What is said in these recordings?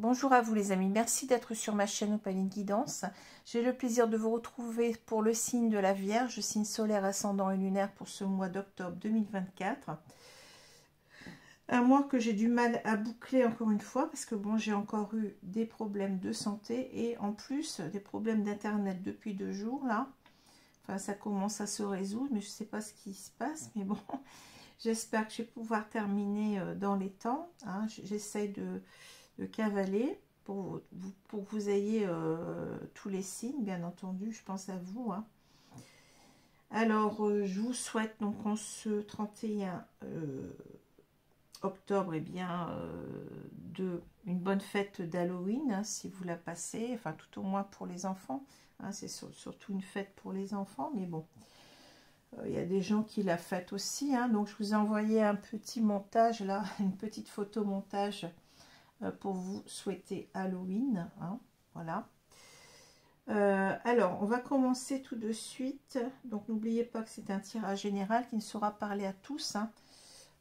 Bonjour à vous les amis, merci d'être sur ma chaîne Opaline Guidance. J'ai le plaisir de vous retrouver pour le signe de la Vierge, signe solaire, ascendant et lunaire pour ce mois d'octobre 2024. Un mois que j'ai du mal à boucler encore une fois parce que bon, j'ai encore eu des problèmes de santé et en plus des problèmes d'internet depuis 2 jours là. Enfin ça commence à se résoudre mais je ne sais pas ce qui se passe, mais bon, j'espère que je vais pouvoir terminer dans les temps. Hein. J'essaye de cavaler pour que vous ayez tous les signes, bien entendu, je pense à vous. Hein. Alors, je vous souhaite donc en ce 31 octobre, eh bien, une bonne fête d'Halloween, hein, si vous la passez, enfin tout au moins pour les enfants. Hein, c'est surtout une fête pour les enfants, mais bon. Il y a des gens qui la fêtent aussi. Hein, donc, je vous ai envoyé un petit montage, là, une petite photo montage pour vous souhaiter Halloween, hein, voilà. Alors, on va commencer tout de suite. Donc, n'oubliez pas que c'est un tirage général qui ne sera parlé à tous. Il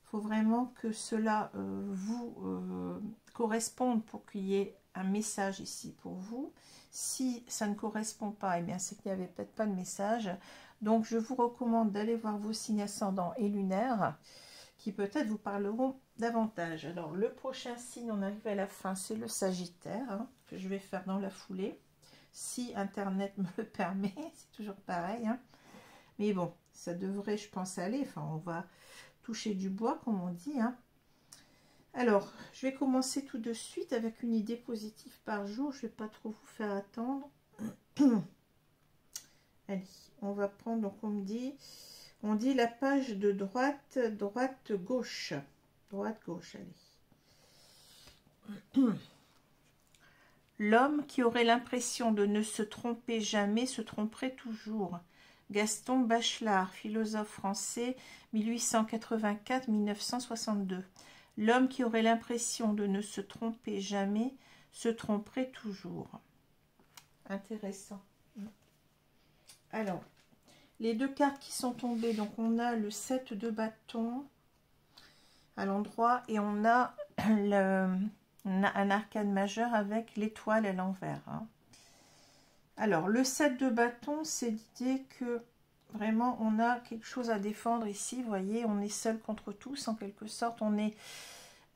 faut vraiment que cela vous corresponde pour qu'il y ait un message ici pour vous. Si ça ne correspond pas, eh bien, c'est qu'il n'y avait peut-être pas de message. Donc, je vous recommande d'aller voir vos signes ascendants et lunaires qui peut-être vous parleront davantage. Alors, le prochain signe, on arrive à la fin, c'est le Sagittaire, hein, que je vais faire dans la foulée, si Internet me le permet, c'est toujours pareil. Hein. Mais bon, ça devrait, je pense, aller. Enfin, on va toucher du bois, comme on dit. Hein. Alors, je vais commencer tout de suite avec une idée positive par jour. Je ne vais pas trop vous faire attendre. Allez, on va prendre, donc on me dit... On dit la page de droite, droite, gauche. Droite, gauche, allez. L'homme qui aurait l'impression de ne se tromper jamais se tromperait toujours. Gaston Bachelard, philosophe français, 1884-1962. L'homme qui aurait l'impression de ne se tromper jamais se tromperait toujours. Intéressant. Alors... Les 2 cartes qui sont tombées, donc on a le 7 de bâton à l'endroit et on a un arcane majeur avec l'étoile à l'envers. Hein. Alors, le 7 de bâton, c'est l'idée que vraiment on a quelque chose à défendre ici. Vous voyez, on est seul contre tous en quelque sorte. On est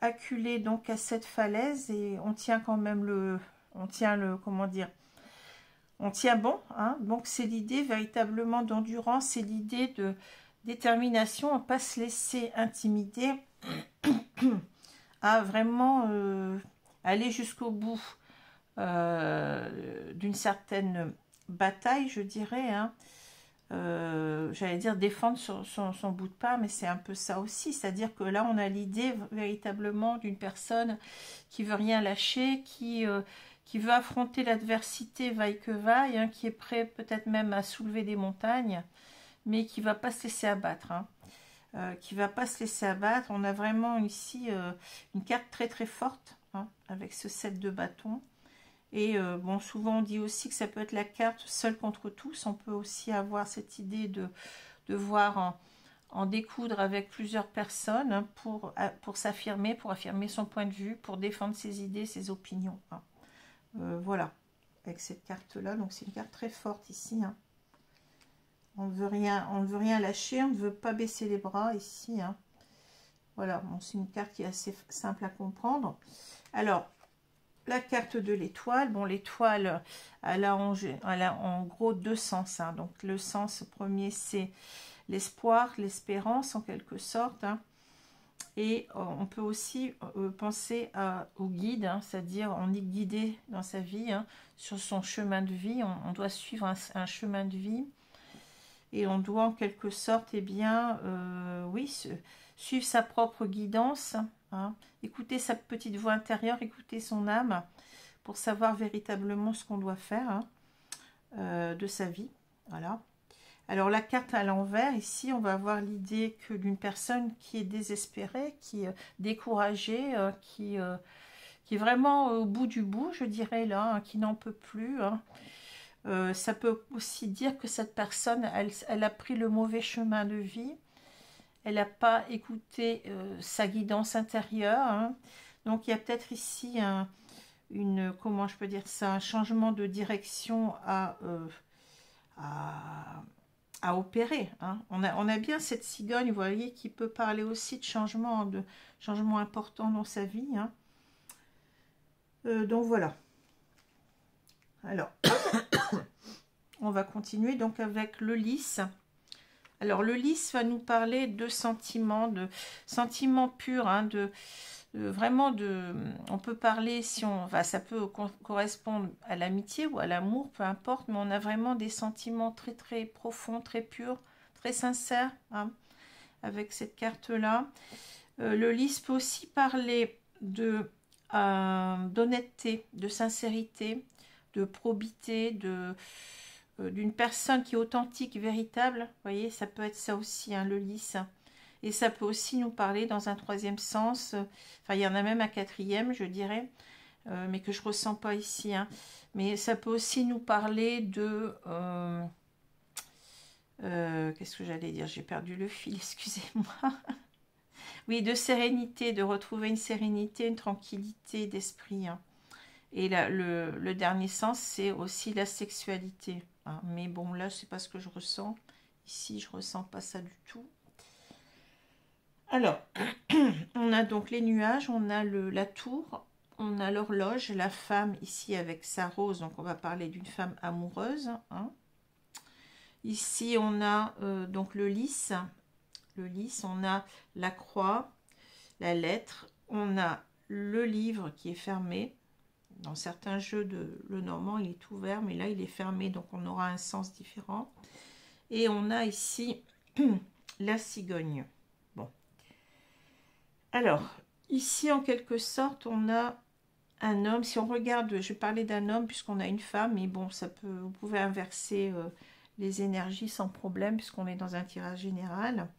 acculé donc à cette falaise et on tient quand même comment dire, on tient bon, hein. Donc c'est l'idée véritablement d'endurance, c'est l'idée de détermination, à ne pas se laisser intimider, à vraiment aller jusqu'au bout d'une certaine bataille, je dirais. Hein. J'allais dire défendre son bout de pain, mais c'est un peu ça aussi, c'est-à-dire que là on a l'idée véritablement d'une personne qui veut rien lâcher, qui veut affronter l'adversité vaille que vaille, hein, qui est prêt peut-être même à soulever des montagnes, mais qui ne va pas se laisser abattre. Hein. Qui ne va pas se laisser abattre. On a vraiment ici une carte très très forte, hein, avec ce 7 de bâton. Et bon, souvent on dit aussi que ça peut être la carte seul contre tous. On peut aussi avoir cette idée de devoir en découdre avec plusieurs personnes, hein, pour s'affirmer, pour affirmer son point de vue, pour défendre ses idées, ses opinions. Hein. Voilà, avec cette carte-là. Donc, c'est une carte très forte ici. Hein. On ne veut rien lâcher, on ne veut pas baisser les bras ici. Hein. Voilà, bon, c'est une carte qui est assez simple à comprendre. Alors, la carte de l'étoile. Bon, l'étoile, elle a en gros 2 sens. Hein. Donc, le sens premier, c'est l'espoir, l'espérance en quelque sorte. Hein. Et on peut aussi penser au guide, hein, c'est-à-dire on est guidé dans sa vie, hein, sur son chemin de vie. On doit suivre un chemin de vie. et on doit en quelque sorte, eh bien, oui, suivre sa propre guidance, hein, écouter sa petite voix intérieure, écouter son âme, pour savoir véritablement ce qu'on doit faire, hein, de sa vie. Voilà. Alors la carte à l'envers, ici, on va avoir l'idée que d'une personne qui est désespérée, qui est découragée, qui est vraiment au bout du bout, je dirais là, hein, qui n'en peut plus. Hein. Ça peut aussi dire que cette personne, elle a pris le mauvais chemin de vie, elle n'a pas écouté sa guidance intérieure. Hein. Donc il y a peut-être ici comment je peux dire ça, un changement de direction à opérer. Hein. On a bien cette cigogne, vous voyez, qui peut parler aussi de changement important dans sa vie. Hein. Donc voilà. Alors, on va continuer donc avec le lys. Alors le lys va nous parler de sentiments purs, hein, vraiment on peut parler, ça peut correspondre à l'amitié ou à l'amour, peu importe, mais on a vraiment des sentiments très très profonds, très purs, très sincères, hein, avec cette carte-là. Le lys peut aussi parler d'honnêteté, de sincérité, de probité, d'une personne qui est authentique, véritable. Vous voyez, ça peut être ça aussi, hein, le lys. Et ça peut aussi nous parler dans un troisième sens, enfin il y en a même un quatrième, je dirais, mais que je ne ressens pas ici. Hein. Mais ça peut aussi nous parler de... qu'est-ce que j'allais dire? J'ai perdu le fil, excusez-moi. Oui, de sérénité, de retrouver une sérénité, une tranquillité d'esprit. Hein. Et là, le dernier sens, c'est aussi la sexualité. Hein. Mais bon, là, c'est pas ce que je ressens. Ici, je ressens pas ça du tout. Alors, on a donc les nuages, on a la tour, on a l'horloge, la femme ici avec sa rose. Donc, on va parler d'une femme amoureuse. Hein. Ici, on a donc le lys. Le lys, on a la croix, la lettre, on a le livre qui est fermé. Dans certains jeux le normand, il est ouvert, mais là, il est fermé, donc on aura un sens différent. Et on a ici la cigogne. Bon. Alors, ici, en quelque sorte, on a un homme. Si on regarde, je vais parler d'un homme puisqu'on a une femme, mais bon, vous pouvez inverser les énergies sans problème puisqu'on est dans un tirage général.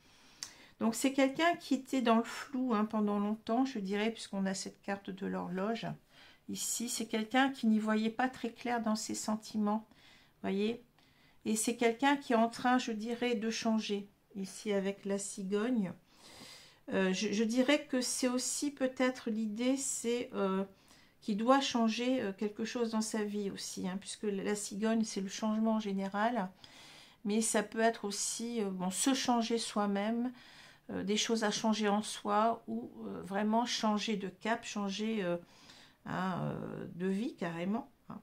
Donc, c'est quelqu'un qui était dans le flou, hein, pendant longtemps, je dirais, puisqu'on a cette carte de l'horloge. Ici, c'est quelqu'un qui n'y voyait pas très clair dans ses sentiments, voyez. Et c'est quelqu'un qui est en train, je dirais, de changer. Ici, avec la cigogne. Je dirais que c'est aussi peut-être l'idée, c'est qu'il doit changer quelque chose dans sa vie aussi, hein, puisque la cigogne, c'est le changement en général. Mais ça peut être aussi, bon, se changer soi-même, des choses à changer en soi, ou vraiment changer de cap, changer... Hein, de vie carrément. Hein.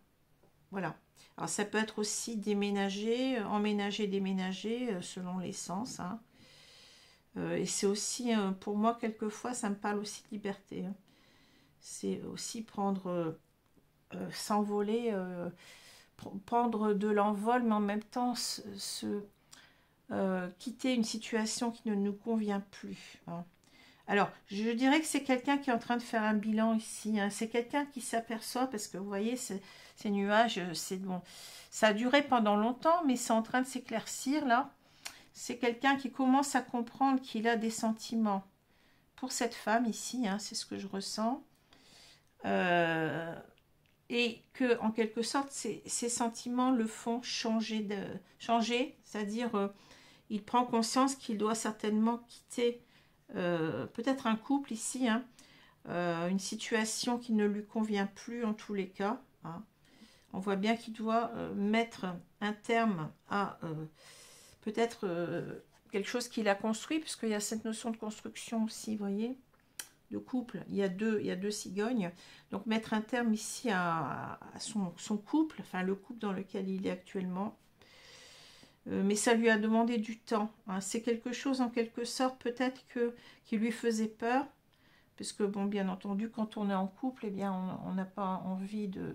Voilà. Alors ça peut être aussi déménager, emménager, déménager, selon les sens. Hein. Et c'est aussi, pour moi, quelquefois, ça me parle aussi de liberté. Hein. C'est aussi s'envoler, prendre de l'envol, mais en même temps quitter une situation qui ne nous convient plus. Hein. Alors, je dirais que c'est quelqu'un qui est en train de faire un bilan ici. Hein. C'est quelqu'un qui s'aperçoit, parce que vous voyez, ces nuages, c'est bon. Ça a duré pendant longtemps, mais c'est en train de s'éclaircir là. C'est quelqu'un qui commence à comprendre qu'il a des sentiments pour cette femme ici. Hein, c'est ce que je ressens. Et que, en quelque sorte, ces sentiments le font changer, c'est-à-dire, il prend conscience qu'il doit certainement quitter... peut-être un couple ici, hein, une situation qui ne lui convient plus en tous les cas. Hein. On voit bien qu'il doit mettre un terme à peut-être quelque chose qu'il a construit, puisqu'il y a cette notion de construction aussi, vous voyez, de couple. Il y a deux cigognes. Donc mettre un terme ici à son couple, enfin le couple dans lequel il est actuellement. Mais ça lui a demandé du temps. Hein. C'est quelque chose, en quelque sorte, peut-être qui lui faisait peur. Parce que, bon, bien entendu, quand on est en couple, eh bien, on n'a pas envie de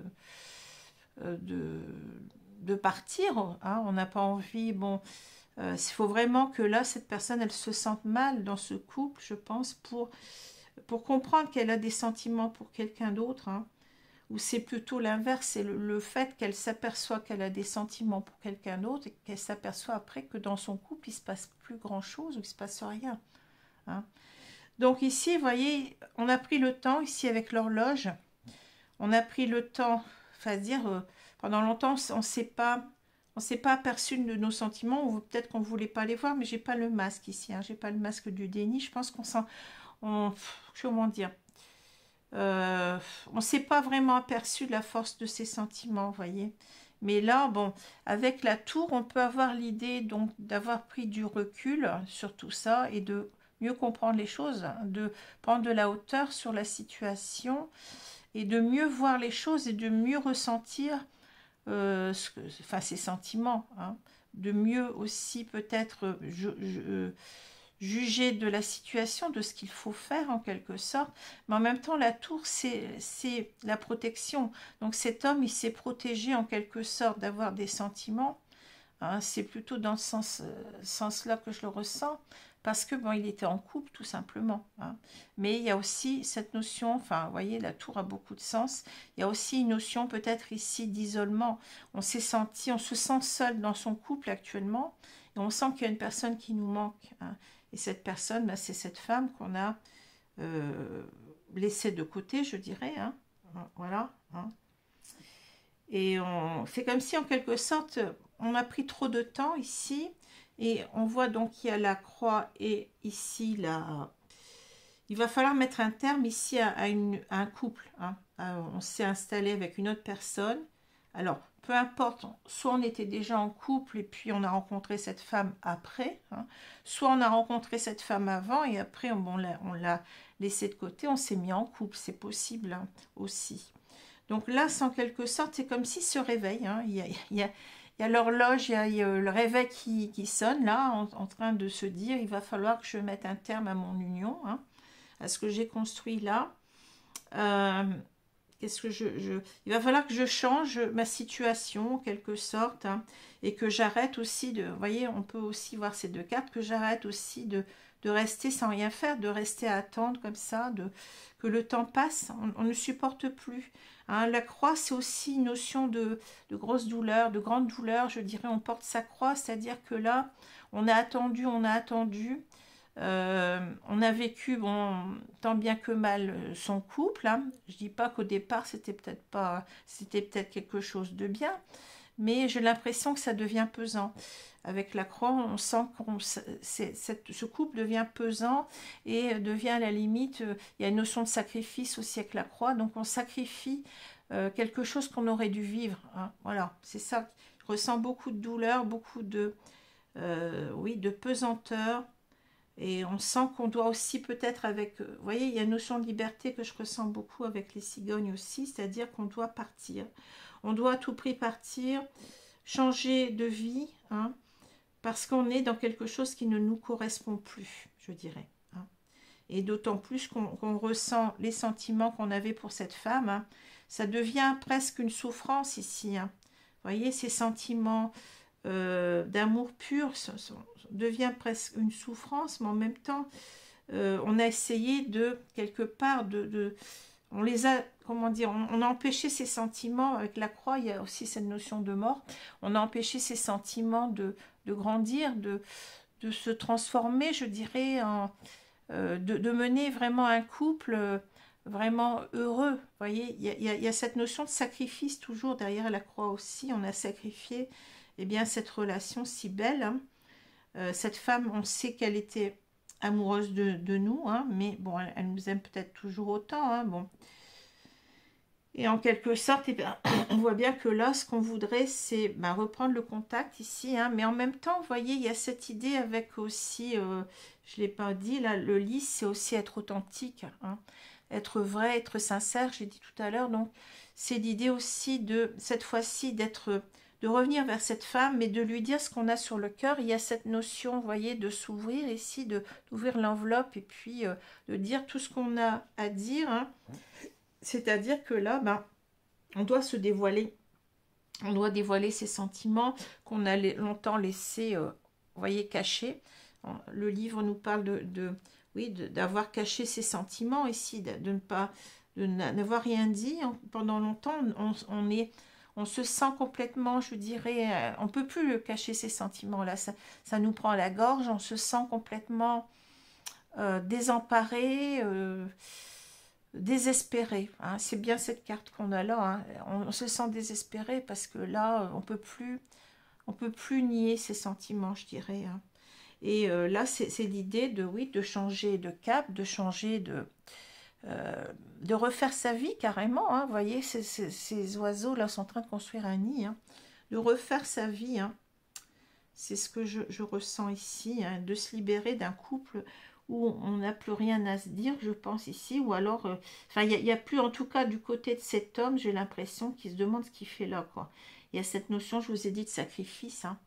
partir. Hein. On n'a pas envie, bon, Il faut vraiment que là, cette personne, elle se sente mal dans ce couple, je pense, pour comprendre qu'elle a des sentiments pour quelqu'un d'autre, hein. Ou c'est plutôt l'inverse, c'est le fait qu'elle s'aperçoit qu'elle a des sentiments pour quelqu'un d'autre et qu'elle s'aperçoit après que dans son couple, il ne se passe plus grand-chose ou il ne se passe rien, hein. Donc ici, vous voyez, on a pris le temps, ici avec l'horloge, on a pris le temps, enfin dire, pendant longtemps, on s'est pas aperçu de nos sentiments, ou peut-être qu'on ne voulait pas les voir, mais j'ai pas le masque ici, hein, j'ai pas le masque du déni, je pense qu'on s'en... comment dire, on ne s'est pas vraiment aperçu de la force de ces sentiments, vous voyez. Mais là, bon, avec la tour, on peut avoir l'idée donc d'avoir pris du recul sur tout ça et de mieux comprendre les choses, de prendre de la hauteur sur la situation et de mieux voir les choses et de mieux ressentir enfin, ces sentiments, hein. De mieux aussi peut-être juger de la situation, de ce qu'il faut faire en quelque sorte, mais en même temps la tour c'est la protection, donc cet homme il s'est protégé en quelque sorte d'avoir des sentiments, hein, c'est plutôt dans ce sens-là que je le ressens, parce que bon, il était en couple tout simplement, hein. Mais il y a aussi cette notion, enfin vous voyez la tour a beaucoup de sens, il y a aussi une notion peut-être ici d'isolement, on se sent seul dans son couple actuellement, et on sent qu'il y a une personne qui nous manque, hein. Et cette personne, ben, c'est cette femme qu'on a laissée de côté, je dirais, hein. Voilà, hein. Et c'est comme si en quelque sorte, on a pris trop de temps ici. Et on voit donc qu'il y a la croix et ici, il va falloir mettre un terme ici à un couple, hein. On s'est installé avec une autre personne. Alors, peu importe, soit on était déjà en couple et puis on a rencontré cette femme après, hein, soit on a rencontré cette femme avant et après on l'a laissé de côté, on s'est mis en couple, c'est possible, hein, aussi. Donc là, en quelque sorte, c'est comme s'il se réveille, hein. Il y a l'horloge, il y a le réveil qui sonne là, en train de se dire, il va falloir que je mette un terme à mon union, hein, à ce que j'ai construit là. Qu'est-ce que il va falloir que je change ma situation en quelque sorte, hein, et que j'arrête aussi de, vous voyez, on peut aussi voir ces deux cartes, que j'arrête aussi de rester sans rien faire, de rester à attendre comme ça, que le temps passe, on ne supporte plus, hein. La croix, c'est aussi une notion de grosse douleur, de grande douleur, je dirais, on porte sa croix, c'est-à-dire que là, on a attendu, on a vécu, bon, tant bien que mal, son couple, hein. Je dis pas qu'au départ c'était peut-être quelque chose de bien, mais j'ai l'impression que ça devient pesant. Avec la croix, on sent ce couple devient pesant et devient à la limite, il y a une notion de sacrifice aussi avec la croix, donc on sacrifie quelque chose qu'on aurait dû vivre, hein. Voilà, c'est ça. Je ressens beaucoup de douleur, beaucoup oui, de pesanteur. Et on sent qu'on doit aussi peut-être avec... vous voyez, il y a une notion de liberté que je ressens beaucoup avec les cigognes aussi, c'est-à-dire qu'on doit partir. On doit à tout prix partir, changer de vie, hein, parce qu'on est dans quelque chose qui ne nous correspond plus, je dirais, hein. Et d'autant plus qu'on ressent les sentiments qu'on avait pour cette femme, hein. Ça devient presque une souffrance ici, hein. Vous voyez, ces sentiments d'amour pur devient presque une souffrance, mais en même temps, on a essayé de, quelque part, on les a, comment dire, on a empêché ces sentiments, avec la croix, il y a aussi cette notion de mort, on a empêché ces sentiments de grandir, de se transformer, je dirais, de mener vraiment un couple vraiment heureux. Vous voyez, il y a cette notion de sacrifice toujours derrière la croix aussi, on a sacrifié, eh bien, cette relation si belle, hein. Cette femme, on sait qu'elle était amoureuse de nous, hein, mais bon, elle nous aime peut-être toujours autant, hein, bon. Et en quelque sorte, eh bien, on voit bien que là, ce qu'on voudrait, c'est reprendre le contact ici, hein, mais en même temps, vous voyez, il y a cette idée avec aussi, je ne l'ai pas dit, là, le lys, c'est aussi être authentique, hein, être vrai, être sincère, j'ai dit tout à l'heure, donc c'est l'idée aussi de, cette fois-ci, de revenir vers cette femme, mais de lui dire ce qu'on a sur le cœur. Il y a cette notion, vous voyez, de s'ouvrir ici, d'ouvrir l'enveloppe et puis de dire tout ce qu'on a à dire, hein. C'est-à-dire que là, on doit se dévoiler. On doit dévoiler ses sentiments qu'on a longtemps laissés vous voyez, caché. Le livre nous parle oui, d'avoir caché ses sentiments ici, de ne pas, de n'avoir rien dit pendant longtemps. On se sent complètement, je dirais, on peut plus cacher ses sentiments là. Ça nous prend à la gorge. On se sent complètement désemparé, désespéré. Hein. C'est bien cette carte qu'on a là. Hein. On se sent désespéré parce que là, on peut plus nier ses sentiments, je dirais. Hein. Et là, c'est l'idée de, oui, de changer de cap, de changer de refaire sa vie carrément. Hein. Vous voyez, ces oiseaux là sont en train de construire un nid. Hein. De refaire sa vie. Hein. C'est ce que je ressens ici. Hein. De se libérer d'un couple où on n'a plus rien à se dire, je pense ici. Ou alors, enfin, il n'y a plus, en tout cas, du côté de cet homme, j'ai l'impression qu'il se demande ce qu'il fait là, quoi. Il y a cette notion, je vous ai dit, de sacrifice. Hein.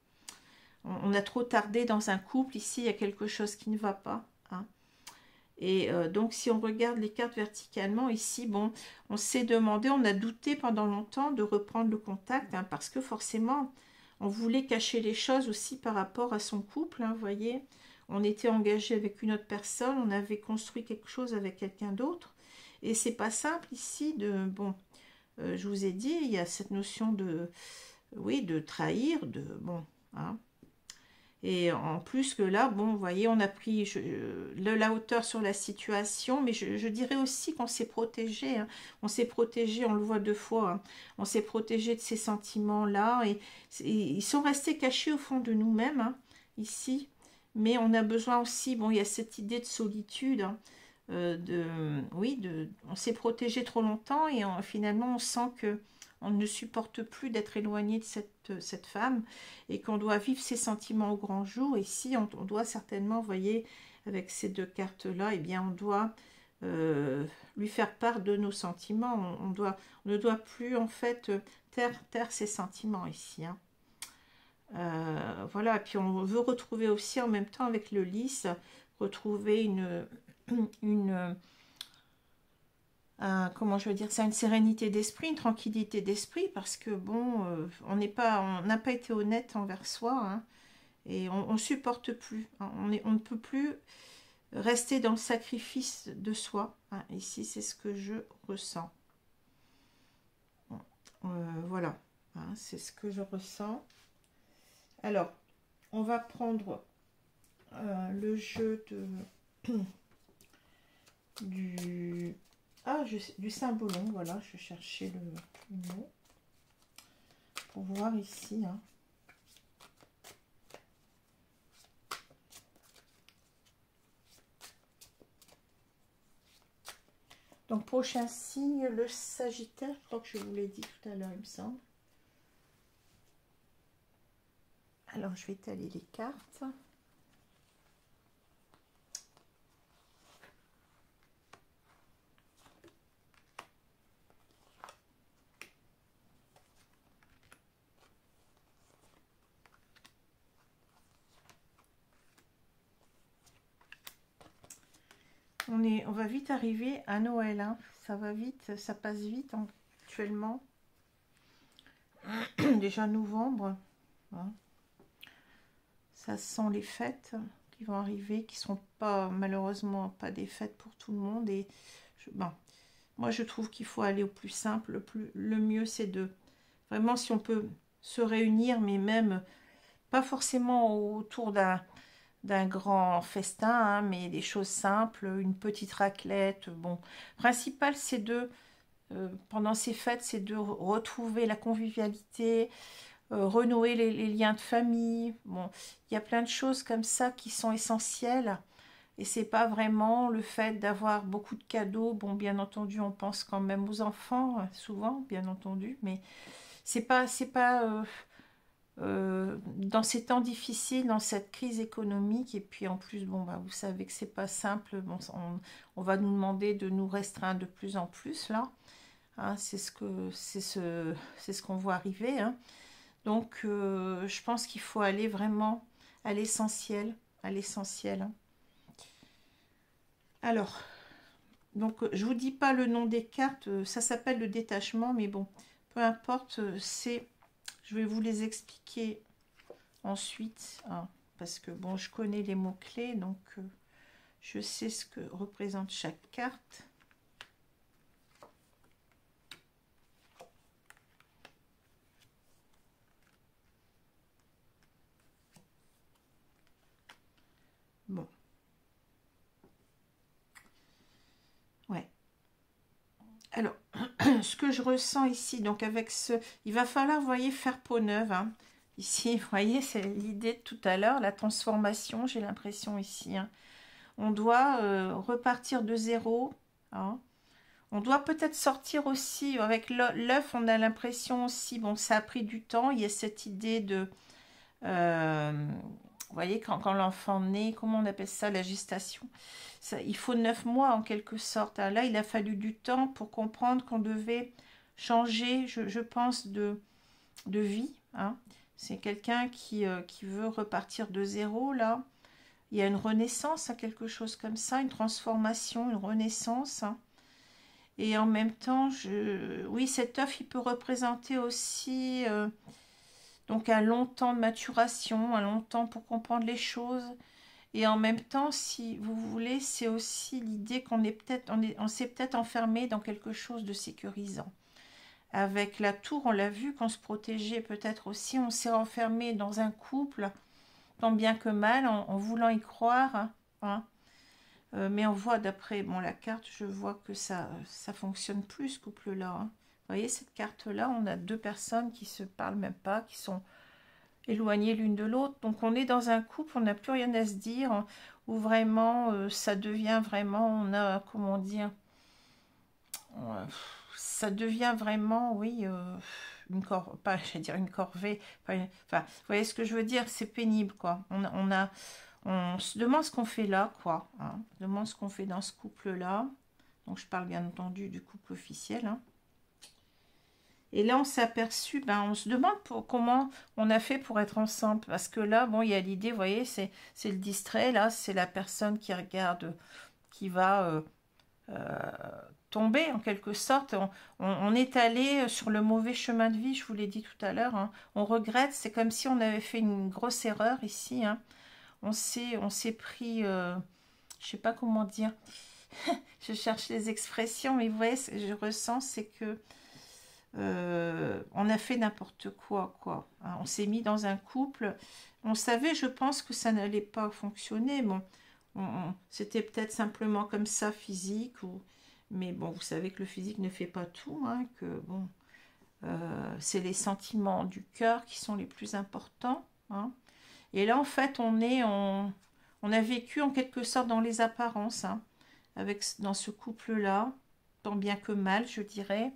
On a trop tardé dans un couple. Ici, il y a quelque chose qui ne va pas. Hein. Et donc, si on regarde les cartes verticalement, ici, bon, on s'est demandé, on a douté pendant longtemps de reprendre le contact, hein, parce que forcément, on voulait cacher les choses aussi par rapport à son couple. Hein, vous voyez, on était engagé avec une autre personne, on avait construit quelque chose avec quelqu'un d'autre. Et c'est pas simple ici de... Bon, je vous ai dit, il y a cette notion de... Oui, de trahir, de... Bon, hein. Et en plus que là, bon, vous voyez, on a pris la hauteur sur la situation, mais je dirais aussi qu'on s'est protégé. Hein. On s'est protégé, on le voit deux fois, hein. On s'est protégé de ces sentiments-là. Et ils sont restés cachés au fond de nous-mêmes, hein, ici. Mais on a besoin aussi, bon, il y a cette idée de solitude, hein, oui, on s'est protégé trop longtemps et finalement, on sent que on ne supporte plus d'être éloigné de cette femme et qu'on doit vivre ses sentiments au grand jour. Et si on doit certainement, vous voyez, avec ces deux cartes-là, eh bien, on doit lui faire part de nos sentiments. On ne doit plus, en fait, taire ses sentiments ici. Hein. Voilà, et puis on veut retrouver aussi en même temps avec le lys, retrouver comment je veux dire ça, une sérénité d'esprit, une tranquillité d'esprit, parce que bon, on n'a pas été honnête envers soi, hein, et on ne supporte plus, hein, on ne peut plus rester dans le sacrifice de soi. Hein, ici, c'est ce que je ressens. Voilà, hein, c'est ce que je ressens. Alors, on va prendre le jeu du symbolon, voilà, je cherchais le mot pour voir ici. Hein. Donc, prochain signe, le Sagittaire, je crois que je vous l'ai dit tout à l'heure, il me semble. Alors, je vais étaler les cartes. On va vite arriver à Noël, hein. Ça va vite, ça passe vite actuellement. Déjà novembre. Hein. Ça sent les fêtes qui vont arriver, qui ne seront pas, malheureusement, pas des fêtes pour tout le monde. Et bon, moi, je trouve qu'il faut aller au plus simple. Le mieux, c'est de... Vraiment, si on peut se réunir, mais même pas forcément autour d'un grand festin, hein, mais des choses simples, une petite raclette. Bon, principal, c'est pendant ces fêtes, c'est de retrouver la convivialité, renouer les liens de famille. Bon, il y a plein de choses comme ça qui sont essentielles. Et c'est pas vraiment le fait d'avoir beaucoup de cadeaux. Bon, bien entendu, on pense quand même aux enfants, souvent, bien entendu, mais c'est pas dans ces temps difficiles, dans cette crise économique, et puis en plus, bon, bah, vous savez que c'est pas simple. Bon, on va nous demander de nous restreindre de plus en plus là. Hein, c'est ce qu'on voit arriver. Hein. Donc, je pense qu'il faut aller vraiment à l'essentiel, Hein. Alors, donc, je vous dis pas le nom des cartes. Ça s'appelle le détachement, mais bon, peu importe. Je vais vous les expliquer ensuite. Ah, parce que bon, je connais les mots-clés, donc je sais ce que représente chaque carte. Bon. Ouais. Alors, ce que je ressens ici, donc avec ce... Il va falloir, vous voyez, faire peau neuve. Hein. Ici, vous voyez, c'est l'idée de tout à l'heure, la transformation, j'ai l'impression ici. Hein. On doit repartir de zéro. Hein. On doit peut-être sortir aussi, avec l'œuf, on a l'impression aussi, bon, ça a pris du temps, il y a cette idée de... vous voyez, quand l'enfant naît, comment on appelle ça, la gestation, ça, il faut 9 mois en quelque sorte. Là, il a fallu du temps pour comprendre qu'on devait changer, je pense, de vie. Hein. C'est quelqu'un qui veut repartir de zéro, là. Il y a une renaissance, quelque chose comme ça, une transformation, une renaissance. Hein. Et en même temps, oui, cet œuf, il peut représenter aussi... donc un long temps de maturation, un long temps pour comprendre les choses. Et en même temps, si vous voulez, c'est aussi l'idée qu'on est peut-être, on s'est peut-être enfermé dans quelque chose de sécurisant. Avec la tour, on l'a vu, qu'on se protégeait peut-être aussi. On s'est enfermé dans un couple, tant bien que mal, en voulant y croire. Hein. Mais on voit d'après la carte, je vois que ça fonctionne plus, ce couple-là. Hein. Vous voyez, cette carte-là, on a deux personnes qui se parlent même pas, qui sont éloignées l'une de l'autre. Donc, on est dans un couple, on n'a plus rien à se dire, où vraiment, ça devient vraiment, on a, comment dire, ça devient vraiment, oui, pas, j'allais dire une corvée. Enfin, vous voyez ce que je veux dire, c'est pénible, quoi. On se demande ce qu'on fait là, quoi. Hein. On se demande ce qu'on fait dans ce couple-là. Donc, je parle bien entendu du couple officiel. Hein. Et là, on s'est aperçu, on se demande comment on a fait pour être ensemble. Parce que là, bon, il y a l'idée, vous voyez, c'est le distrait. Là, c'est la personne qui regarde, qui va tomber en quelque sorte. On est allé sur le mauvais chemin de vie, je vous l'ai dit tout à l'heure. Hein. On regrette, c'est comme si on avait fait une grosse erreur ici. Hein. On s'est pris, je sais pas comment dire, je cherche les expressions, mais vous voyez, je ressens, c'est que on a fait n'importe quoi, quoi. Hein, on s'est mis dans un couple, on savait, je pense, que ça n'allait pas fonctionner. Bon, c'était peut-être simplement comme ça, physique, mais bon, vous savez que le physique ne fait pas tout, hein, que bon, c'est les sentiments du cœur qui sont les plus importants. Hein. Et là, en fait, on a vécu en quelque sorte dans les apparences, hein, dans ce couple-là, tant bien que mal, je dirais.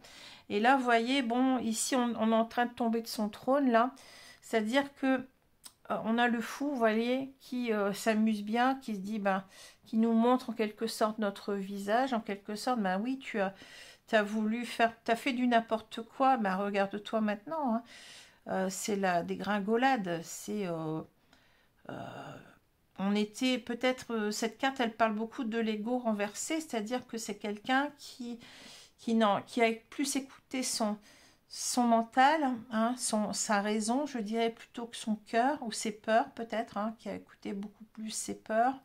Et là, vous voyez, bon, ici, on est en train de tomber de son trône, là. C'est-à-dire que on a le fou, vous voyez, qui s'amuse bien, qui se dit, qui nous montre en quelque sorte notre visage, en quelque sorte, oui, tu as voulu faire, tu as fait du n'importe quoi, regarde-toi maintenant, hein. C'est la dégringolade, c'est... on était peut-être, cette carte, elle parle beaucoup de l'ego renversé, c'est-à-dire que c'est quelqu'un qui a plus écouté son mental, hein, sa raison, je dirais, plutôt que son cœur, ou ses peurs peut-être, hein, qui a écouté beaucoup plus ses peurs.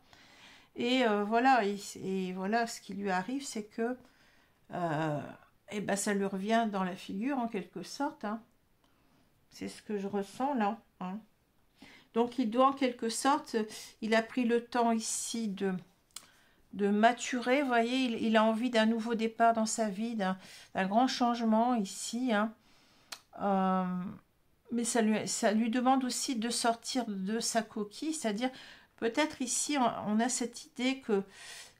Et voilà, et voilà, ce qui lui arrive, c'est que ça lui revient dans la figure, en quelque sorte. Hein. C'est ce que je ressens là. Hein. Donc, il doit en quelque sorte, il a pris le temps ici de maturer, vous voyez, il a envie d'un nouveau départ dans sa vie, d'un grand changement ici. Hein. Mais ça lui demande aussi de sortir de sa coquille, c'est-à-dire, peut-être ici, on a cette idée que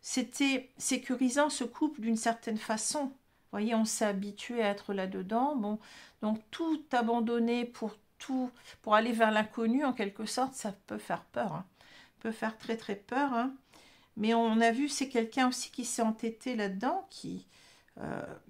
c'était sécurisant ce couple d'une certaine façon. Vous voyez, on s'est habitué à être là-dedans. Bon, donc, tout abandonner pour aller vers l'inconnu, en quelque sorte, ça peut faire peur. Hein. Ça peut faire très, très peur. Hein. Mais on a vu, c'est quelqu'un aussi qui s'est entêté là-dedans, qui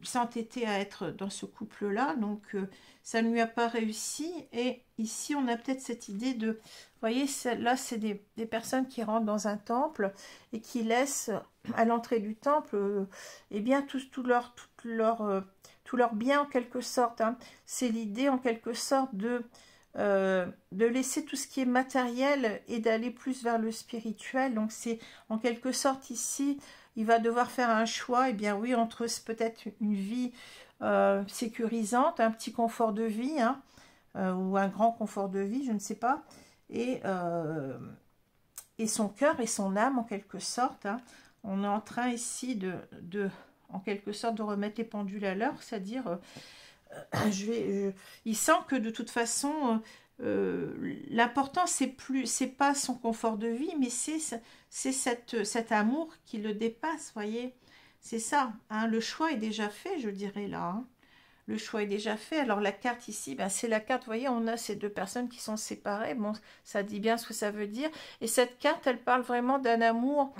s'est entêté à être dans ce couple-là. Donc, ça ne lui a pas réussi. Et ici, on a peut-être cette idée de... Vous voyez, là, c'est des personnes qui rentrent dans un temple et qui laissent à l'entrée du temple tout leur bien, en quelque sorte. Hein. C'est l'idée, en quelque sorte, de de laisser tout ce qui est matériel et d'aller plus vers le spirituel. Donc c'est en quelque sorte ici, il va devoir faire un choix, et bien oui, entre peut-être une vie sécurisante, un petit confort de vie, hein, ou un grand confort de vie, je ne sais pas, et son cœur et son âme en quelque sorte, hein. On est en train ici en quelque sorte de remettre les pendules à l'heure, c'est-à-dire il sent que de toute façon l'important c'est pas son confort de vie, mais c'est cet amour qui le dépasse, voyez, c'est ça, hein. Le choix est déjà fait, je dirais là, hein. Le choix est déjà fait. Alors la carte ici, ben, c'est la carte, vous voyez, on a ces deux personnes qui sont séparées, bon, ça dit bien ce que ça veut dire, et cette carte, elle parle vraiment d'un amour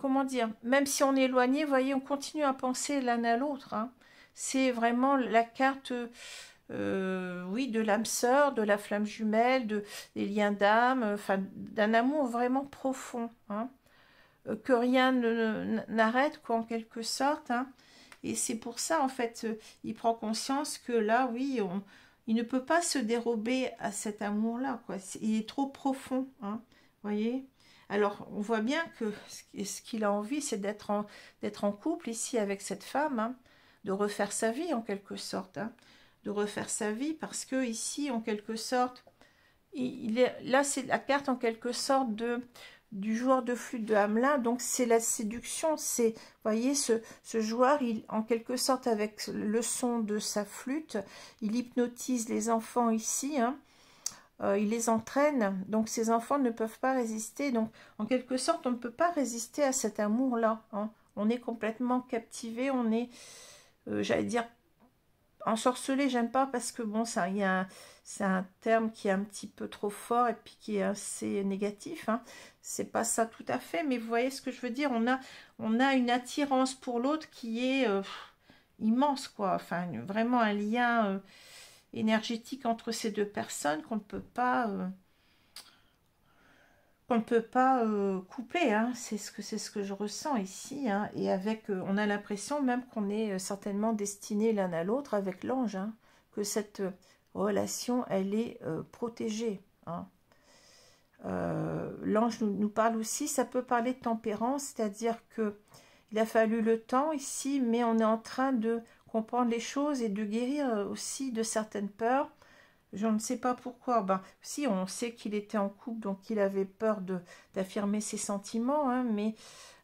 comment dire, même si on est éloigné, vous voyez, on continue à penser l'un à l'autre, hein. C'est vraiment la carte, oui, de l'âme sœur, de la flamme jumelle, des liens d'âme, enfin, d'un amour vraiment profond, hein, que rien n'arrête, quoi, en quelque sorte, hein. Et c'est pour ça, en fait, il prend conscience que là, oui, il ne peut pas se dérober à cet amour-là, quoi. Il est trop profond, hein, voyez. Alors, on voit bien que ce qu'il a envie, c'est d'être en couple ici avec cette femme, hein, de refaire sa vie en quelque sorte, hein, de refaire sa vie, parce que ici, en quelque sorte, là, c'est la carte en quelque sorte du joueur de flûte de Hamelin, donc c'est la séduction, c'est, voyez, ce joueur, en quelque sorte, avec le son de sa flûte, il hypnotise les enfants ici, hein. Il les entraîne, donc ces enfants ne peuvent pas résister. Donc, en quelque sorte, on ne peut pas résister à cet amour-là, hein. On est complètement captivé, on est, j'allais dire, ensorcelé, j'aime pas, parce que bon, c'est un terme qui est un petit peu trop fort et puis qui est assez négatif, hein. C'est pas ça tout à fait, mais vous voyez ce que je veux dire, on a une attirance pour l'autre qui est immense, quoi. Enfin, vraiment un lien énergétique entre ces deux personnes qu'on ne peut pas coupler, hein. C'est ce que je ressens ici, hein. Et avec on a l'impression même qu'on est certainement destinés l'un à l'autre avec l'ange, hein, que cette relation elle est protégée, hein. L'ange nous parle aussi, ça peut parler de tempérance, c'est-à-dire que il a fallu le temps ici, mais on est en train de comprendre les choses et de guérir aussi de certaines peurs. Je ne sais pas pourquoi. Ben, si, on sait qu'il était en couple, donc il avait peur d'affirmer ses sentiments, hein, mais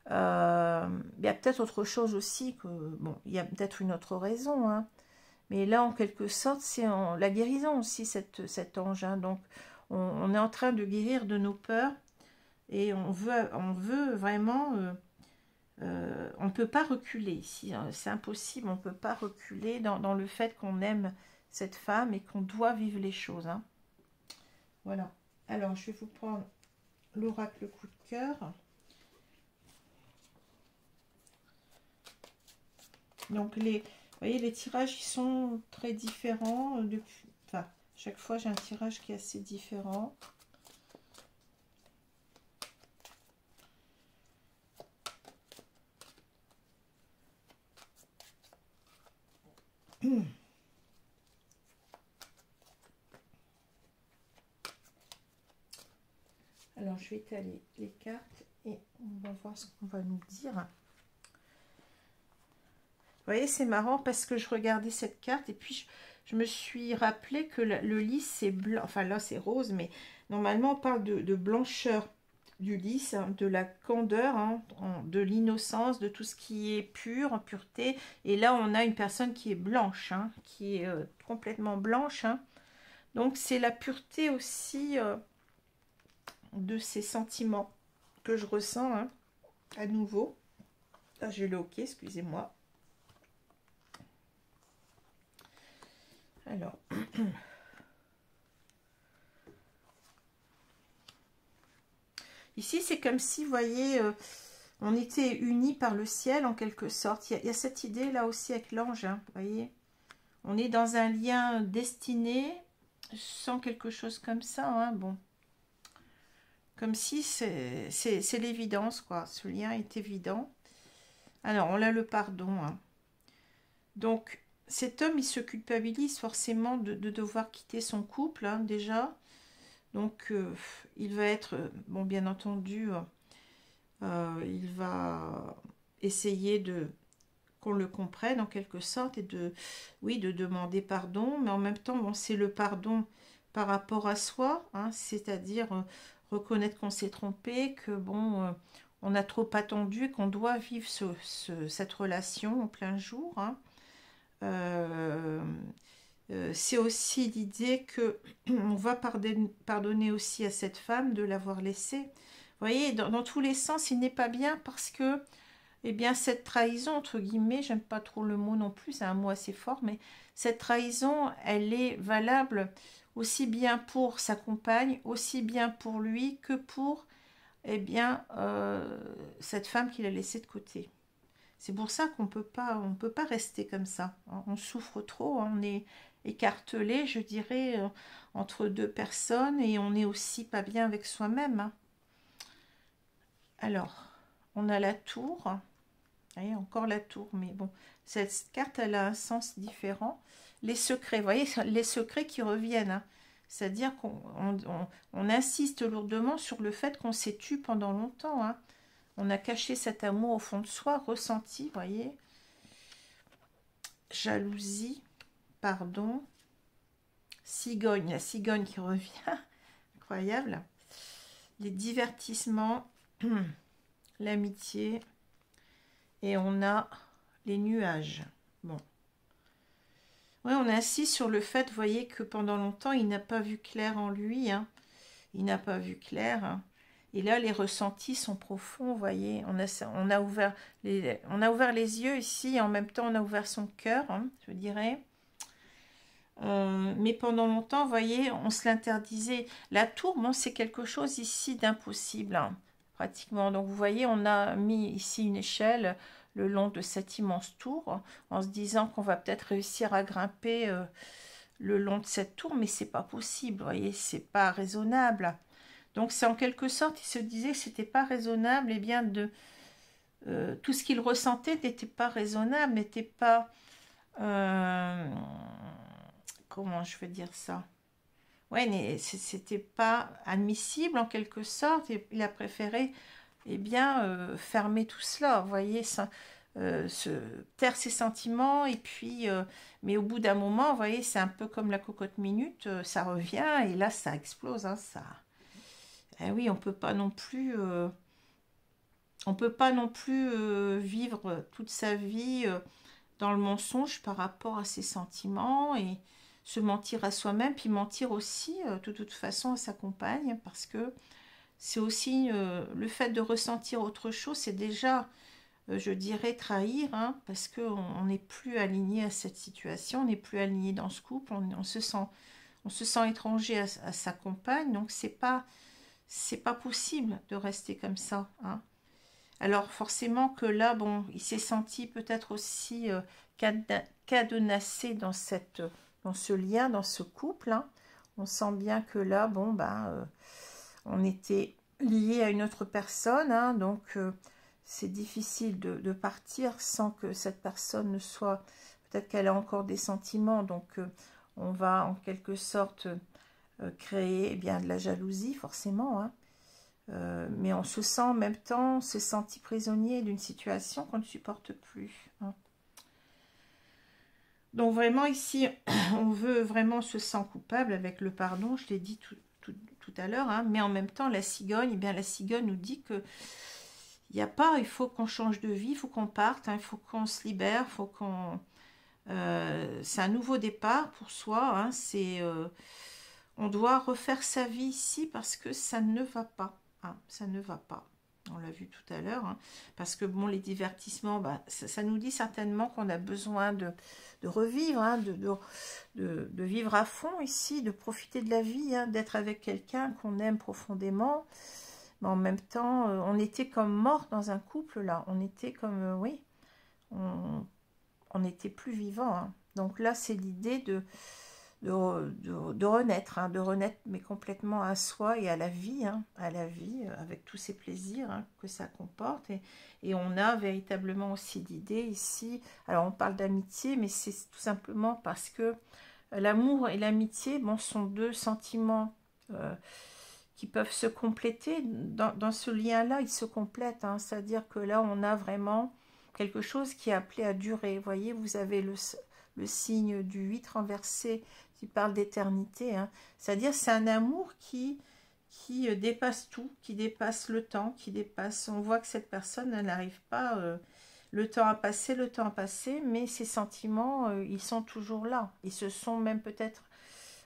il y a peut-être autre chose aussi, bon, il y a peut-être une autre raison, hein, mais là, en quelque sorte, c'est la guérison aussi, cet ange, hein, donc on est en train de guérir de nos peurs, et on veut vraiment... on ne peut pas reculer ici, hein, c'est impossible, on ne peut pas reculer dans le fait qu'on aime cette femme et qu'on doit vivre les choses, hein. Voilà. Alors, je vais vous prendre l'oracle coup de cœur. Donc, vous voyez, les tirages, ils sont très différents. Enfin, chaque fois, j'ai un tirage qui est assez différent. Alors, je vais étaler les cartes et on va voir ce qu'on va nous dire. Vous voyez, c'est marrant parce que je regardais cette carte et puis je me suis rappelé que le lys, c'est blanc. Enfin, là, c'est rose, mais normalement, on parle de blancheur du lys, hein, de la candeur, hein, de l'innocence, de tout ce qui est pur, en pureté. Et là, on a une personne qui est blanche, hein, qui est complètement blanche, hein. Donc, c'est la pureté aussi... de ces sentiments que je ressens, hein, à nouveau. Là, j'ai le OK, excusez-moi. Alors, ici, c'est comme si, vous voyez, on était unis par le ciel, en quelque sorte. Il y a cette idée, là aussi, avec l'ange, hein, vous voyez. On est dans un lien destiné, sans quelque chose comme ça, hein, bon. Comme si c'est l'évidence, quoi. Ce lien est évident. Alors, on a le pardon, hein. Donc, cet homme, il se culpabilise forcément de devoir quitter son couple, hein, déjà. Donc, il va être, bon, bien entendu, il va essayer de qu'on le comprenne en quelque sorte et de, oui, de demander pardon, mais en même temps, bon, c'est le pardon par rapport à soi, hein, c'est-à-dire reconnaître qu'on s'est trompé, que bon, on a trop attendu, qu'on doit vivre cette relation en plein jour, hein. Euh, c'est aussi l'idée que on va pardonner aussi à cette femme de l'avoir laissée. Vous voyez, dans tous les sens, il n'est pas bien parce que, eh bien, cette trahison, entre guillemets, j'aime pas trop le mot non plus, c'est un mot assez fort, mais cette trahison, elle est valable aussi bien pour sa compagne, aussi bien pour lui que pour, eh bien, cette femme qu'il a laissée de côté. C'est pour ça on peut pas rester comme ça. On souffre trop, on est écartelé, je dirais, entre deux personnes et on n'est aussi pas bien avec soi-même, hein. Alors, on a la tour. Vous voyez, encore la tour, mais bon, cette carte, elle a un sens différent. Les secrets, vous voyez, les secrets qui reviennent, hein. C'est-à-dire qu'on insiste lourdement sur le fait qu'on s'est tu pendant longtemps, hein. On a caché cet amour au fond de soi, ressenti, vous voyez. Jalousie, pardon. Cigogne, la cigogne qui revient. Incroyable. Les divertissements, l'amitié. Et on a les nuages. Bon. Ouais, on insiste sur le fait, vous voyez, que pendant longtemps, il n'a pas vu clair en lui, hein. Il n'a pas vu clair, hein. Et là, les ressentis sont profonds, vous voyez. On a ouvert les yeux ici, et en même temps, on a ouvert son cœur, hein, je dirais. Mais pendant longtemps, vous voyez, on se l'interdisait. La tour, bon, c'est quelque chose ici d'impossible, hein, pratiquement. Donc, vous voyez, on a mis ici une échelle le long de cette immense tour, en se disant qu'on va peut-être réussir à grimper le long de cette tour, mais c'est pas possible, vous voyez, c'est pas raisonnable. Donc, c'est en quelque sorte, il se disait que c'était pas raisonnable, et bien tout ce qu'il ressentait n'était pas raisonnable, n'était pas... comment je veux dire ça? Ouais, mais c'était pas admissible en quelque sorte, et il a préféré, eh bien, fermer tout cela, vous voyez, ça, taire ses sentiments, et puis, mais au bout d'un moment, vous voyez, c'est un peu comme la cocotte minute, ça revient, et là, ça explose, hein, ça... Eh oui, on peut pas non plus vivre toute sa vie dans le mensonge par rapport à ses sentiments et se mentir à soi-même, puis mentir aussi de toute façon à sa compagne, parce que c'est aussi le fait de ressentir autre chose, c'est déjà, je dirais, trahir, hein, parce qu'on n'est plus aligné à cette situation, on n'est plus aligné dans ce couple, on se sent étranger à sa compagne, donc c'est pas possible de rester comme ça, hein. Alors forcément que là, bon, il s'est senti peut-être aussi cadenassé dans ce lien, dans ce couple, hein. On sent bien que là, bon, ben, on était lié à une autre personne, hein, donc c'est difficile de partir sans que cette personne ne soit... Peut-être qu'elle a encore des sentiments, donc on va en quelque sorte créer, eh bien, de la jalousie, forcément, hein. Mais on se sent en même temps, on se sentit prisonnier d'une situation qu'on ne supporte plus, hein. Donc vraiment ici, on veut vraiment se sent coupable avec le pardon, je l'ai dit tout à l'heure, hein, mais en même temps la cigogne, eh bien la cigogne nous dit que il n'y a pas, il faut qu'on change de vie, il faut qu'on parte, hein, il faut qu'on se libère, il faut qu'on... c'est un nouveau départ pour soi, hein, on doit refaire sa vie ici parce que ça ne va pas. Ah, ça ne va pas, on l'a vu tout à l'heure, hein, parce que bon, les divertissements, bah, ça nous dit certainement qu'on a besoin de revivre, hein, de vivre à fond ici, de profiter de la vie, hein, d'être avec quelqu'un qu'on aime profondément, mais en même temps, on était comme mort dans un couple, là, on était comme, oui, on n'était plus vivant, hein. Donc là, c'est l'idée de renaître, hein, de renaître, mais complètement à soi et à la vie, avec tous ces plaisirs hein, que ça comporte. Et on a véritablement aussi l'idée ici, alors on parle d'amitié, mais c'est tout simplement parce que l'amour et l'amitié, bon, sont deux sentiments qui peuvent se compléter. Dans ce lien-là, ils se complètent, hein, c'est-à-dire que là, on a vraiment quelque chose qui est appelé à durer. Vous voyez, vous avez le signe du 8 renversé qui parle d'éternité, hein. C'est-à-dire c'est un amour qui dépasse tout, qui dépasse le temps, qui dépasse... On voit que cette personne, elle n'arrive pas... le temps a passé, mais ces sentiments, ils sont toujours là. Ils se sont même peut-être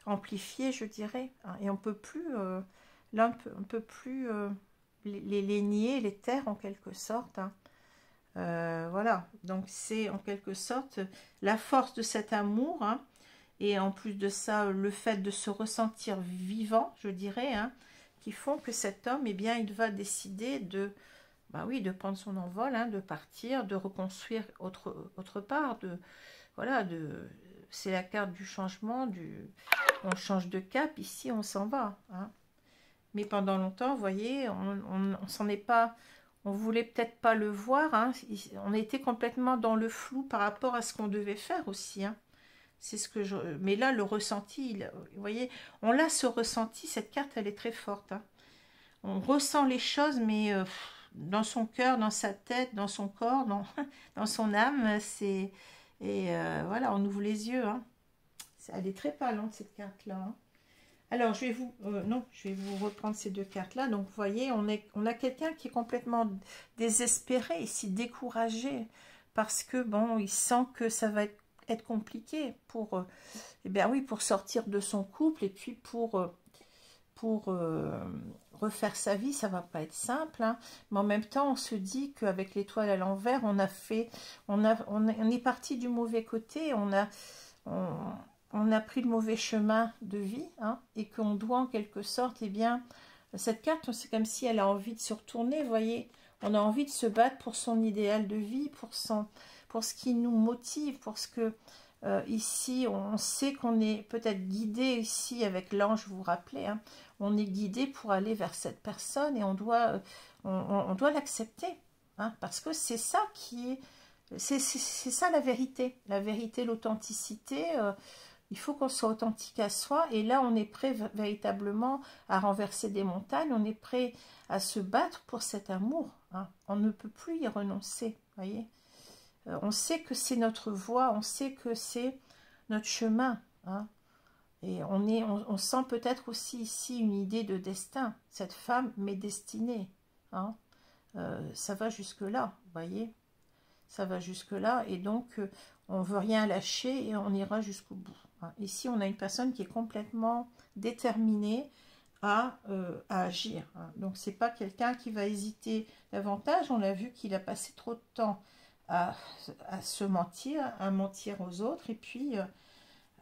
amplifiés, je dirais, hein. Et on peut plus... là, on peut plus les nier, les taire en quelque sorte, hein. Voilà, donc c'est en quelque sorte la force de cet amour, hein, et en plus de ça, le fait de se ressentir vivant, je dirais, hein, qui font que cet homme, eh bien, il va décider de, bah oui, de prendre son envol, hein, de partir, de reconstruire autre part, voilà, c'est la carte du changement, on change de cap, ici, on s'en va, hein. Mais pendant longtemps, vous voyez, on s'en est pas... On voulait peut-être pas le voir, hein. On était complètement dans le flou par rapport à ce qu'on devait faire aussi, hein. C'est ce que je... Mais là, le ressenti, vous voyez, on a ce ressenti, cette carte, elle est très forte, hein. On ressent les choses, mais dans son cœur, dans sa tête, dans son corps, dans son âme, c'est... Et voilà, on ouvre les yeux, hein. Elle est très parlante, cette carte-là, hein. Alors, je vais vous reprendre ces deux cartes-là. Donc, vous voyez, on a quelqu'un qui est complètement désespéré, ici, découragé, parce que, bon, il sent que ça va être compliqué pour, eh bien oui, pour sortir de son couple, et puis pour refaire sa vie, ça va pas être simple, hein. Mais en même temps, on se dit qu'avec l'étoile à l'envers, on est parti du mauvais côté, on a pris le mauvais chemin de vie, hein, et qu'on doit en quelque sorte, eh bien, cette carte, c'est comme si elle a envie de se retourner, vous voyez, on a envie de se battre pour son idéal de vie, pour ce qui nous motive, pour ce que, ici, on sait qu'on est peut-être guidé ici avec l'ange, vous vous rappelez, hein, on est guidé pour aller vers cette personne et on doit l'accepter, hein, parce que c'est ça qui est, c'est ça la vérité, l'authenticité, il faut qu'on soit authentique à soi, et là on est prêt véritablement à renverser des montagnes, on est prêt à se battre pour cet amour, hein. On ne peut plus y renoncer, voyez. On sait que c'est notre voie, on sait que c'est notre chemin, hein. Et on sent peut-être aussi ici une idée de destin, cette femme m'est destinée, hein. Ça va jusque là, voyez, ça va jusque là, et donc on veut rien lâcher et on ira jusqu'au bout, hein. Ici on a une personne qui est complètement déterminée à agir, hein. Donc c'est pas quelqu'un qui va hésiter davantage. On a vu qu'il a passé trop de temps à se mentir, à mentir aux autres, et puis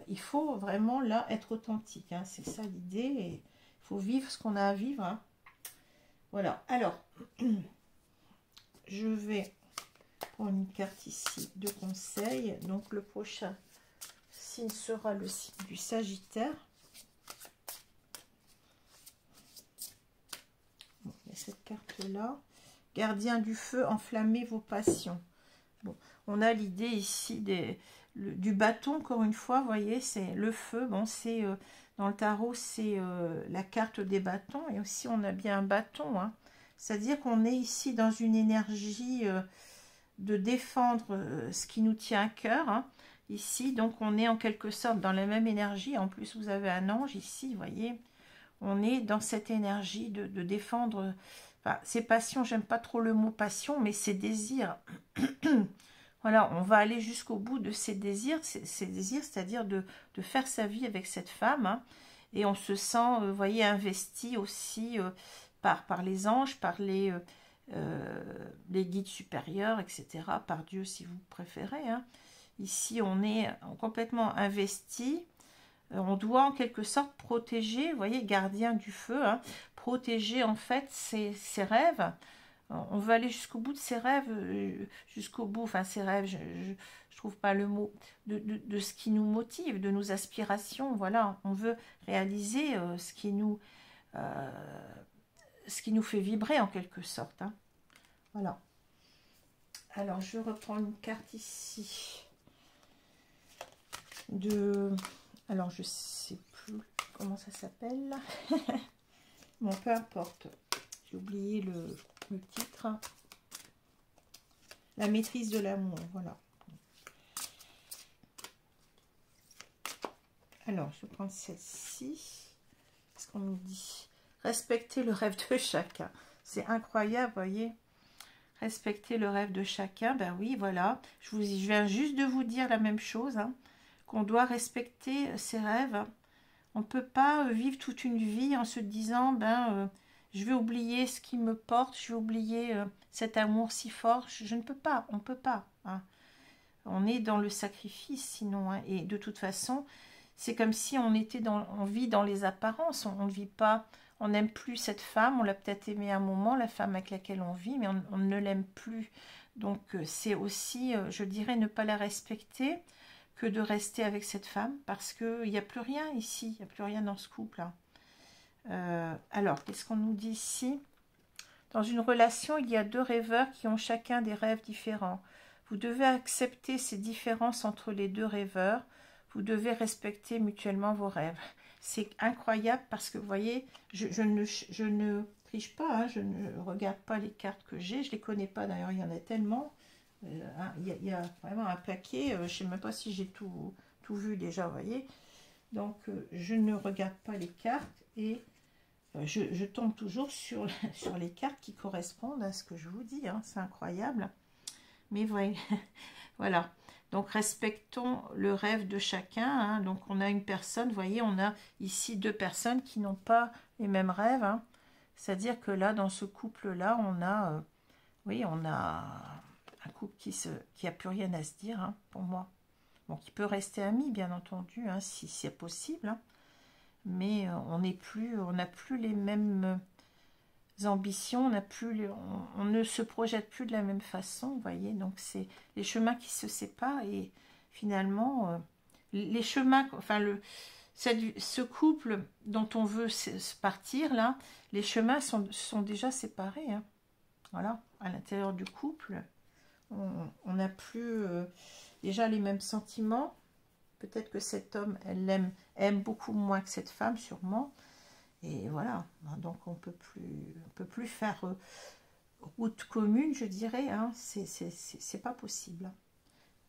il faut vraiment là être authentique, hein. C'est ça l'idée, et il faut vivre ce qu'on a à vivre, hein. Voilà, alors je vais prendre une carte ici de conseil. Donc le prochain signe sera le signe du Sagittaire. Bon, il y a cette carte là, gardien du feu, enflammez vos passions. Bon, on a l'idée ici du bâton, encore une fois, vous voyez, c'est le feu. Bon, c'est dans le tarot, c'est la carte des bâtons, et aussi on a bien un bâton, hein. C'est-à-dire qu'on est ici dans une énergie de défendre ce qui nous tient à cœur, hein. Ici, donc on est en quelque sorte dans la même énergie. En plus, vous avez un ange ici, vous voyez. On est dans cette énergie de défendre, enfin, ces passions, j'aime pas trop le mot passion, mais ces désirs. Voilà, on va aller jusqu'au bout de ces désirs, c'est-à-dire de faire sa vie avec cette femme, hein. Et on se sent, vous voyez, investi aussi par les anges, par les guides supérieurs, etc., par Dieu si vous préférez, hein. Ici, on est complètement investi. On doit en quelque sorte protéger, vous voyez, gardien du feu, hein, protéger en fait ses rêves, On veut aller jusqu'au bout de ses rêves, jusqu'au bout, enfin ses rêves, je trouve pas le mot, de ce qui nous motive, de nos aspirations, voilà. On veut réaliser ce qui nous fait vibrer en quelque sorte, hein. Voilà. Alors, je reprends une carte ici de... Alors, je sais plus comment ça s'appelle. Bon, peu importe. J'ai oublié le titre. La maîtrise de l'amour, voilà. Alors, je vais prendre celle-ci. Qu'est-ce qu'on nous dit? Respecter le rêve de chacun. C'est incroyable, voyez. Respecter le rêve de chacun, ben oui, voilà. Je viens juste de vous dire la même chose, hein, qu'on doit respecter ses rêves. On ne peut pas vivre toute une vie en se disant, je vais oublier ce qui me porte, je vais oublier cet amour si fort. Je ne peux pas, on ne peut pas, hein. On est dans le sacrifice sinon, hein, et de toute façon, c'est comme si on vit dans les apparences, on ne vit pas... On n'aime plus cette femme, on l'a peut-être aimée à un moment, la femme avec laquelle on vit, mais on ne l'aime plus. Donc c'est aussi, je dirais, ne pas la respecter que de rester avec cette femme, parce qu'il n'y a plus rien ici, il n'y a plus rien dans ce couple-là. Alors, qu'est-ce qu'on nous dit ici? Dans une relation, il y a deux rêveurs qui ont chacun des rêves différents. Vous devez accepter ces différences entre les deux rêveurs. Vous devez respecter mutuellement vos rêves. C'est incroyable parce que, vous voyez, je ne triche pas, hein, je ne regarde pas les cartes que j'ai, je ne les connais pas, d'ailleurs, il y en a tellement. Il y a vraiment un paquet, je ne sais même pas si j'ai tout vu déjà, vous voyez. Donc, je ne regarde pas les cartes et je tombe toujours sur les cartes qui correspondent à ce que je vous dis, hein, c'est incroyable. Mais voyez, voilà. Donc, respectons le rêve de chacun, hein. Donc, on a une personne, vous voyez, on a ici deux personnes qui n'ont pas les mêmes rêves, hein. C'est-à-dire que là, dans ce couple-là, on a, oui, on a un couple qui a plus rien à se dire, hein, pour moi. Bon, qui peut rester ami, bien entendu, hein, si c'est possible, hein. Mais on n'a plus les mêmes ambitions, on ne se projette plus de la même façon, vous voyez, donc c'est les chemins qui se séparent et finalement les chemins, enfin ce couple dont on veut se partir là, les chemins sont déjà séparés, hein. Voilà, à l'intérieur du couple, on n'a plus déjà les mêmes sentiments. Peut-être que cet homme, aime beaucoup moins que cette femme, sûrement. Et voilà, donc on peut plus faire route commune, je dirais, hein. C'est pas possible.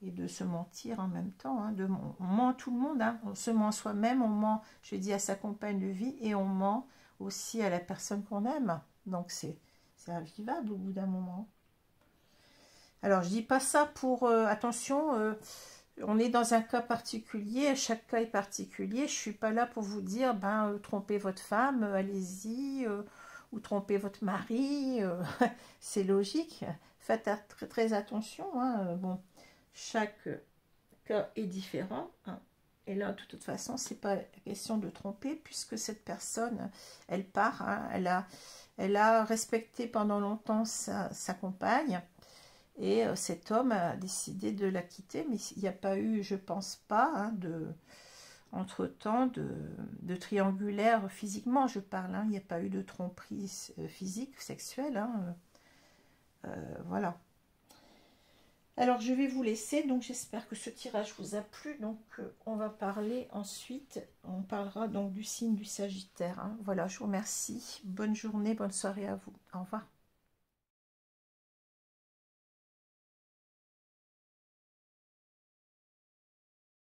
Et de se mentir en même temps, hein. On ment tout le monde, hein. On se ment soi-même, on ment, je dis, à sa compagne de vie, et on ment aussi à la personne qu'on aime. Donc c'est invivable au bout d'un moment. Alors je dis pas ça pour... attention, on est dans un cas particulier, chaque cas est particulier. Je ne suis pas là pour vous dire, trompez votre femme, allez-y, ou trompez votre mari. C'est logique. Faites très attention, hein. Bon, chaque cas est différent, hein. Et là, de toute façon, ce n'est pas la question de tromper, puisque cette personne, elle part, hein. Elle a respecté pendant longtemps sa compagne. Et cet homme a décidé de la quitter, mais il n'y a pas eu, je pense pas, hein, entre-temps, de triangulaire physiquement, je parle, hein. Il n'y a pas eu de tromperie physique, sexuelle, hein. Voilà. Alors, je vais vous laisser, donc j'espère que ce tirage vous a plu. Donc, on va parler ensuite, on parlera donc du signe du Sagittaire, hein. Voilà, je vous remercie. Bonne journée, bonne soirée à vous. Au revoir.